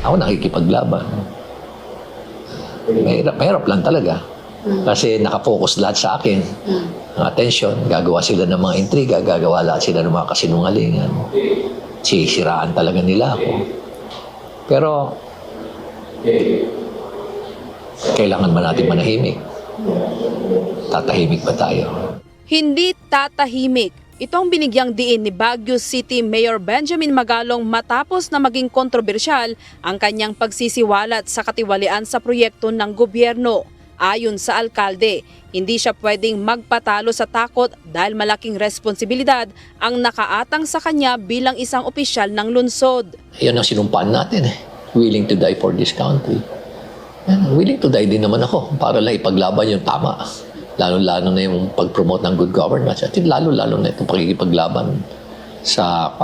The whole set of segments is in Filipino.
Ako nakikipaglaban. Mahirap lang talaga. Kasi nakafocus lahat sa akin. Ang attention, gagawa sila ng mga intriga, gagawa lahat sila ng mga kasinungalingan. Sisiraan talaga nila ako. Pero, kailangan ba natin manahimik? Tatahimik ba tayo? Hindi tatahimik. Ito ang binigyang diin ni Baguio City Mayor Benjamin Magalong matapos na maging kontrobersyal ang kanyang pagsisiwalat sa katiwalian sa proyekto ng gobyerno. Ayon sa alkalde, hindi siya pwedeng magpatalo sa takot dahil malaking responsibilidad ang nakaatang sa kanya bilang isang opisyal ng lungsod. Yan ang sinumpaan natin eh. Willing to die for this country. Yan, willing to die din naman ako para lang ipaglaban yung tama. Lalo-lalo na yung pag-promote ng good governance at lalo-lalo na itong pagkikipaglaban sa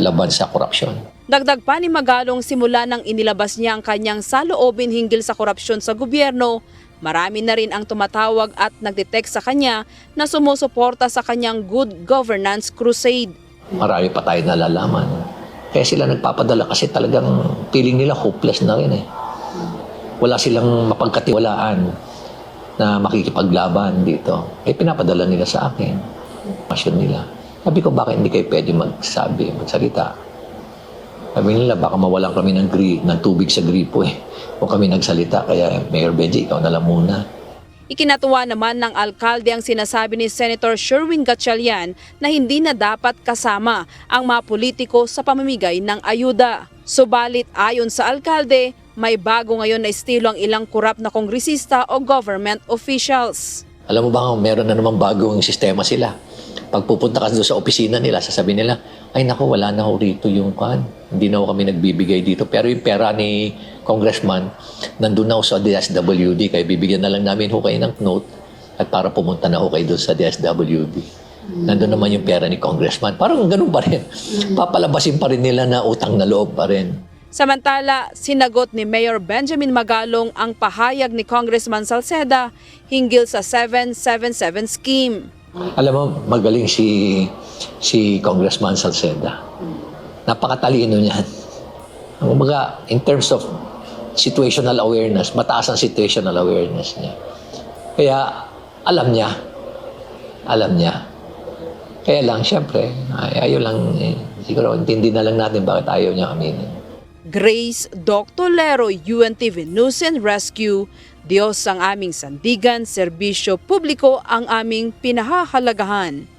laban sa korupsyon. Dagdag pa ni Magalong simula nang inilabas niya ang kanyang saloobin hinggil sa korupsyon sa gobyerno, marami na rin ang tumatawag at nagdetect sa kanya na sumusuporta sa kanyang good governance crusade. Marami pa tayo nalalaman. Kaya sila nagpapadala kasi talagang feeling nila hopeless na rin eh. Wala silang mapagkatiwalaan na makikipaglaban dito. Eh pinapadala nila sa akin. Pasyon nila. Sabi ko, bakit hindi kayo pwede magsalita? Sabi nila, baka mawalan kami ng tubig sa gripo eh. Kung kami nagsalita, kaya Mayor Benji, ikaw na lang muna. Ikinatuwa naman ng alkalde ang sinasabi ni Senator Sherwin Gatchalian na hindi na dapat kasama ang mga politiko sa pamamigay ng ayuda. Subalit ayon sa alkalde, may bago ngayon na estilo ang ilang korap na kongresista o government officials. Alam mo ba, meron na namang bagong sistema sila. Pag pupunta ka doon sa opisina nila, sasabihin nila, ay naku, wala na ho rito yung kan. Hindi na ho kami nagbibigay dito. Pero yung pera ni congressman, nandun na ho sa DSWD, kaya bibigyan na lang namin ho kayo ng note at para pumunta na ho kayo doon sa DSWD. Nandun naman yung pera ni congressman. Parang ganun pa rin. Papalabasin pa rin nila na utang na loob pa rin. Samantala, sinagot ni Mayor Benjamin Magalong ang pahayag ni Congressman Salceda hinggil sa 777 scheme. Alam mo, magaling si Congressman Salceda. Napakatalino niyan. Kumbaga, in terms of situational awareness, mataas ang situational awareness niya. Kaya, alam niya. Kaya lang, syempre, ayaw lang, siguro, intindi na lang natin bakit ayaw niya aminin. Grace Dr. Lero, UNTV News and Rescue. Diyos ang aming sandigan, serbisyo publiko ang aming pinahahalagahan.